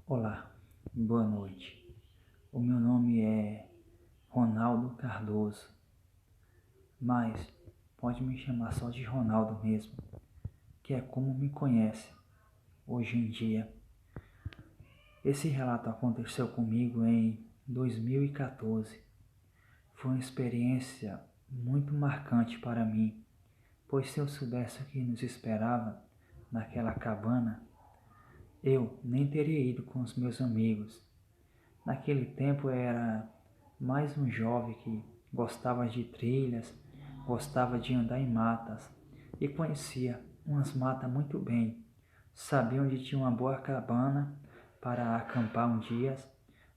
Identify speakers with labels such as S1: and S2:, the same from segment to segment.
S1: Olá, boa noite. O meu nome é Ronaldo Cardoso, mas pode me chamar só de Ronaldo mesmo, que é como me conhece hoje em dia. Esse relato aconteceu comigo em 2014. Foi uma experiência muito marcante para mim, pois se eu soubesse o que nos esperava naquela cabana, eu nem teria ido com os meus amigos. Naquele tempo eu era mais um jovem que gostava de trilhas, gostava de andar em matas e conhecia umas matas muito bem. Sabia onde tinha uma boa cabana para acampar um dia,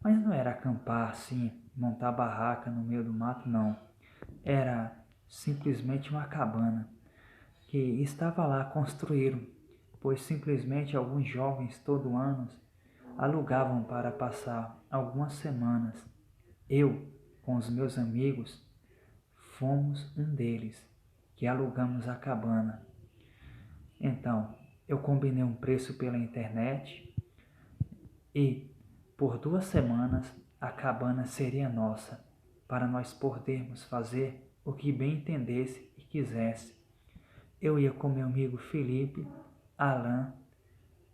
S1: mas não era acampar assim, montar barraca no meio do mato, não. Era simplesmente uma cabana que estava lá construído, pois simplesmente alguns jovens todo ano alugavam para passar algumas semanas. Eu, com os meus amigos, fomos um deles que alugamos a cabana. Então, eu combinei um preço pela internet e, por 2 semanas, a cabana seria nossa, para nós podermos fazer o que bem entendesse e quisesse. Eu ia com meu amigo Felipe, Alan,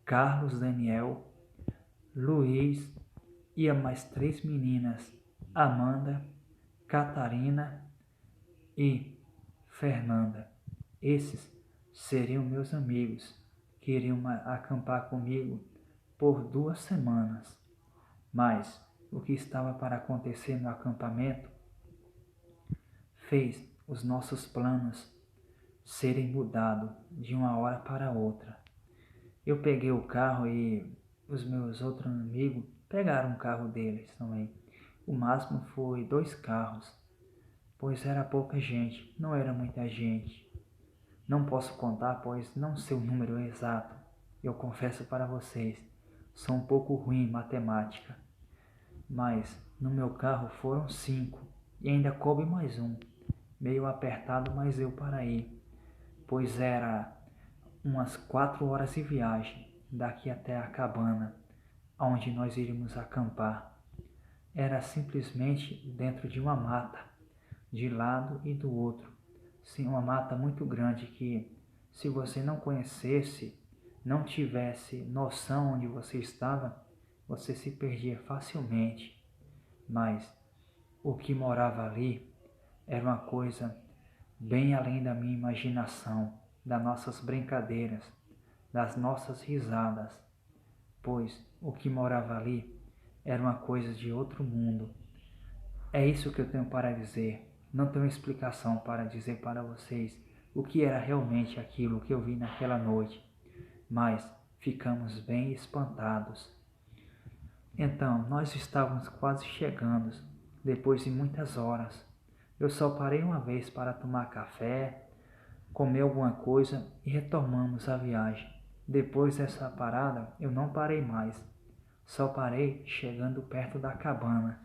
S1: Carlos Daniel, Luiz e mais 3 meninas, Amanda, Catarina e Fernanda. Esses seriam meus amigos que iriam acampar comigo por 2 semanas. Mas o que estava para acontecer no acampamento fez os nossos planos serem mudados de uma hora para outra. Eu peguei o carro e os meus outros amigos pegaram o carro deles também. O máximo foi 2 carros, pois era pouca gente, não era muita gente. Não posso contar, pois não sei o número exato. Eu confesso para vocês, sou um pouco ruim em matemática. Mas no meu carro foram 5 e ainda coube mais um. Meio apertado, mas eu para ir, pois era umas 4 horas de viagem daqui até a cabana, onde nós iríamos acampar. Era simplesmente dentro de uma mata, de lado e do outro. Sim, uma mata muito grande que, se você não conhecesse, não tivesse noção onde você estava, você se perdia facilmente. Mas o que morava ali era uma coisa bem além da minha imaginação, das nossas brincadeiras, das nossas risadas, pois o que morava ali era uma coisa de outro mundo. É isso que eu tenho para dizer. Não tenho explicação para dizer para vocês o que era realmente aquilo que eu vi naquela noite, mas ficamos bem espantados. Então, nós estávamos quase chegando, depois de muitas horas. Eu só parei uma vez para tomar café, comer alguma coisa e retomamos a viagem. Depois dessa parada, eu não parei mais. Só parei chegando perto da cabana.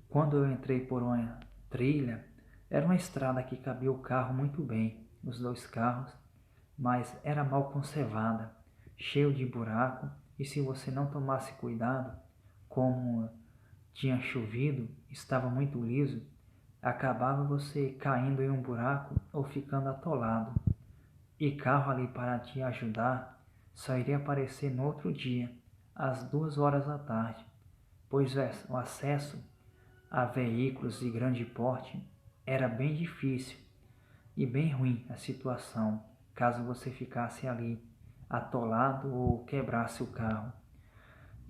S1: Quando eu entrei por uma trilha, era uma estrada que cabia o carro muito bem, os 2 carros, mas era mal conservada, cheio de buraco, e se você não tomasse cuidado, como tinha chovido, estava muito liso, acabava você caindo em um buraco ou ficando atolado. E carro ali para te ajudar só iria aparecer no outro dia, às 2 horas da tarde, pois o acesso a veículos de grande porte era bem difícil e bem ruim a situação, caso você ficasse ali atolado ou quebrasse o carro.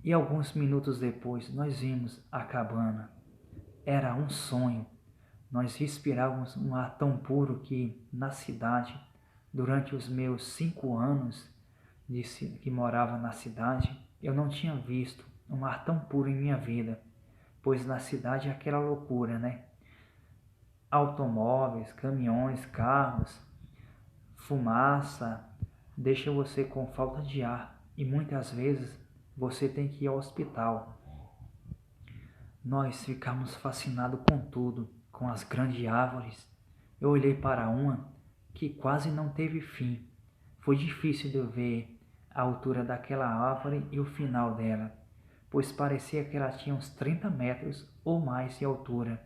S1: E alguns minutos depois nós vimos a cabana. Era um sonho. Nós respirávamos um ar tão puro que, na cidade, durante os meus 5 anos que morava na cidade, eu não tinha visto um ar tão puro em minha vida, pois na cidade é aquela loucura, né? Automóveis, caminhões, carros, fumaça, deixa você com falta de ar e muitas vezes você tem que ir ao hospital. Nós ficamos fascinados com tudo, com as grandes árvores. Eu olhei para uma que quase não teve fim. Foi difícil de eu ver a altura daquela árvore e o final dela, pois parecia que ela tinha uns 30 metros ou mais de altura.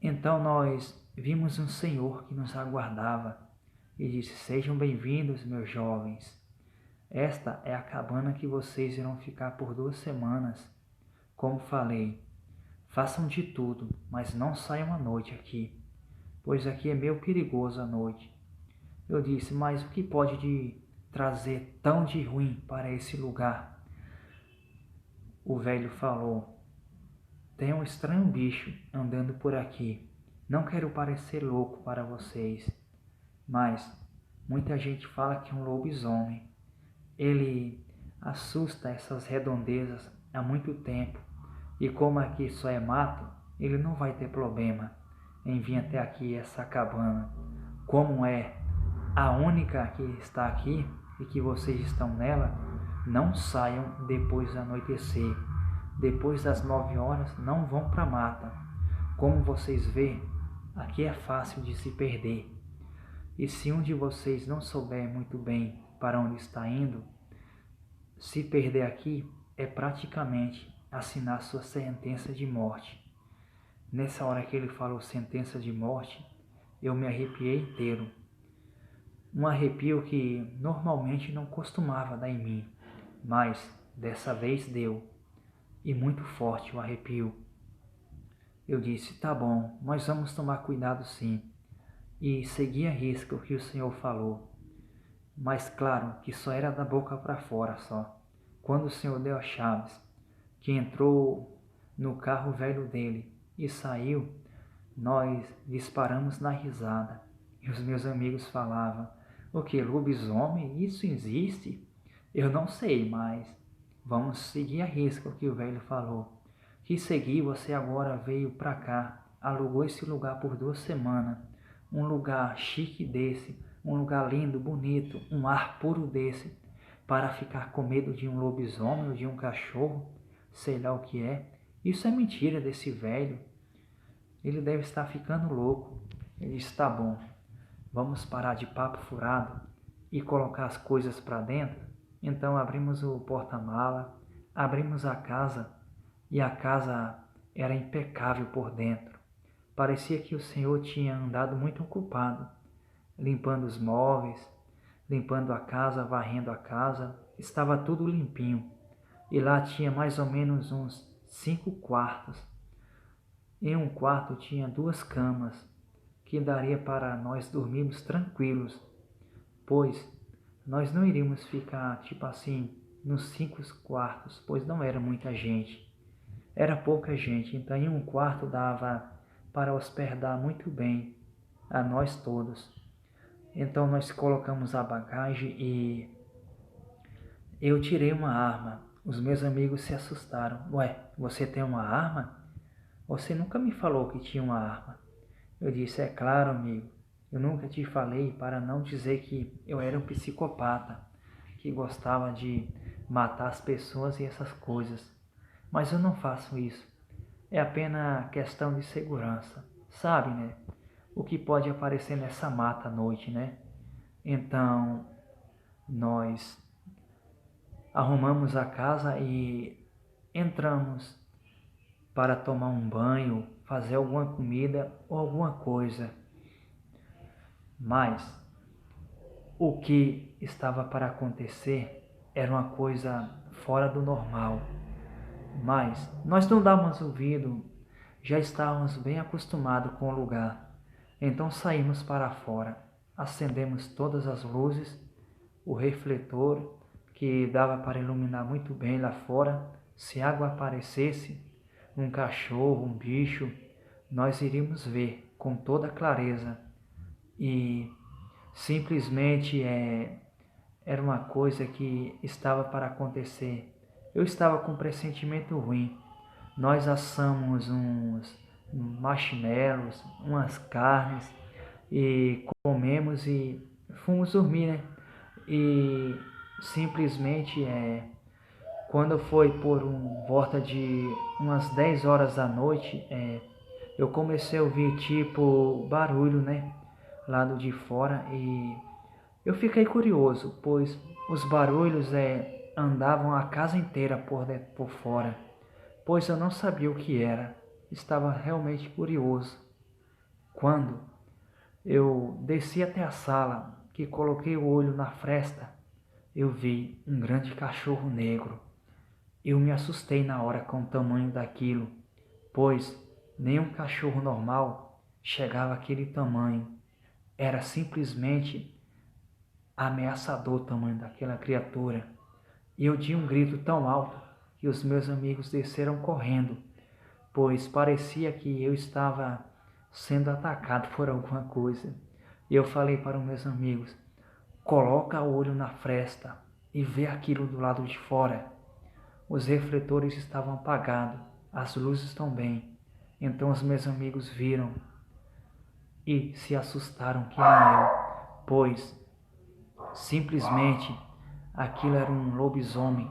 S1: Então nós vimos um senhor que nos aguardava e disse: "Sejam bem-vindos, meus jovens. Esta é a cabana que vocês irão ficar por 2 semanas. Como falei, façam de tudo, mas não saiam à noite aqui, pois aqui é meio perigoso à noite." Eu disse: "Mas o que pode trazer tão de ruim para esse lugar?" O velho falou: "Tem um estranho bicho andando por aqui. Não quero parecer louco para vocês, mas muita gente fala que é um lobisomem. Ele assusta essas redondezas há muito tempo, e como aqui só é mato, ele não vai ter problema em vir até aqui essa cabana. Como é a única que está aqui e que vocês estão nela, não saiam depois do anoitecer. Depois das 9 horas não vão para a mata. Como vocês veem, aqui é fácil de se perder. E se um de vocês não souber muito bem para onde está indo, se perder aqui é praticamente assinar sua sentença de morte." Nessa hora que ele falou sentença de morte, eu me arrepiei inteiro. Um arrepio que normalmente não costumava dar em mim, mas dessa vez deu, e muito forte o arrepio. Eu disse: "Tá bom, nós vamos tomar cuidado sim." E segui a risca o que o Senhor falou. Mas claro que só era da boca para fora só. Quando o Senhor deu as chaves, que entrou no carro velho dele e saiu, nós disparamos na risada. E os meus amigos falavam: "O que, lobisomem? Isso existe?" Eu não sei, mas vamos seguir a risca o que o velho falou. Que seguir, você agora veio pra cá, alugou esse lugar por 2 semanas. Um lugar chique desse, um lugar lindo, bonito, um ar puro desse, para ficar com medo de um lobisomem ou de um cachorro, sei lá o que é. Isso é mentira desse velho. Ele deve estar ficando louco." Ele disse: "Tá bom, vamos parar de papo furado e colocar as coisas para dentro." Então abrimos o porta-mala, abrimos a casa, e a casa era impecável por dentro. Parecia que o Senhor tinha andado muito ocupado, limpando os móveis, limpando a casa, varrendo a casa. Estava tudo limpinho. E lá tinha mais ou menos uns 5 quartos. Em um quarto tinha 2 camas, que daria para nós dormirmos tranquilos, pois nós não iríamos ficar tipo assim nos 5 quartos, pois não era muita gente. Era pouca gente, então em um quarto dava para hospedar muito bem a nós todos. Então nós colocamos a bagagem e eu tirei uma arma. Os meus amigos se assustaram. "Ué, você tem uma arma? Você nunca me falou que tinha uma arma." Eu disse: "É claro, amigo. Eu nunca te falei para não dizer que eu era um psicopata, que gostava de matar as pessoas e essas coisas. Mas eu não faço isso. É apenas questão de segurança. Sabe, né? O que pode aparecer nessa mata à noite, né?" Então, nós arrumamos a casa e entramos para tomar um banho, fazer alguma comida ou alguma coisa. Mas o que estava para acontecer era uma coisa fora do normal. Mas nós não dávamos ouvido, já estávamos bem acostumados com o lugar. Então saímos para fora, acendemos todas as luzes, o refletor que dava para iluminar muito bem lá fora. Se água aparecesse, um cachorro, um bicho, nós iríamos ver com toda clareza. E simplesmente era uma coisa que estava para acontecer. Eu estava com um pressentimento ruim. Nós assamos uns marshmallows, umas carnes e comemos e fomos dormir, né? E simplesmente quando foi por volta de umas 10 horas da noite, eu comecei a ouvir tipo barulho, né? Lado de fora, e Eu fiquei curioso, pois os barulhos andavam a casa inteira por fora, pois eu não sabia o que era. Estava realmente curioso. Quando eu desci até a sala, que coloquei o olho na fresta, eu vi um grande cachorro negro. Eu me assustei na hora com o tamanho daquilo, pois nenhum cachorro normal chegava àquele tamanho. Era simplesmente ameaçador o tamanho daquela criatura. E eu dei um grito tão alto que os meus amigos desceram correndo, pois parecia que eu estava sendo atacado por alguma coisa. E eu falei para os meus amigos: coloca o olho na fresta e vê aquilo do lado de fora. Os refletores estavam apagados, as luzes também. Então os meus amigos viram e se assustaram que nem eu, pois simplesmente aquilo era um lobisomem.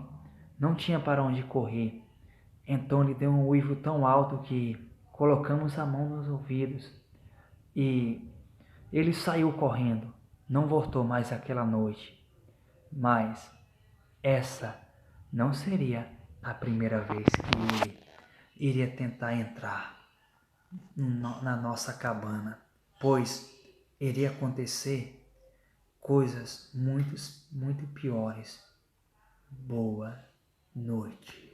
S1: Não tinha para onde correr. Então ele deu um uivo tão alto que colocamos a mão nos ouvidos e ele saiu correndo. Não voltou mais aquela noite. Mas essa não seria a primeira vez que ele iria tentar entrar na nossa cabana, pois iria acontecer coisas muito piores. Boa noite.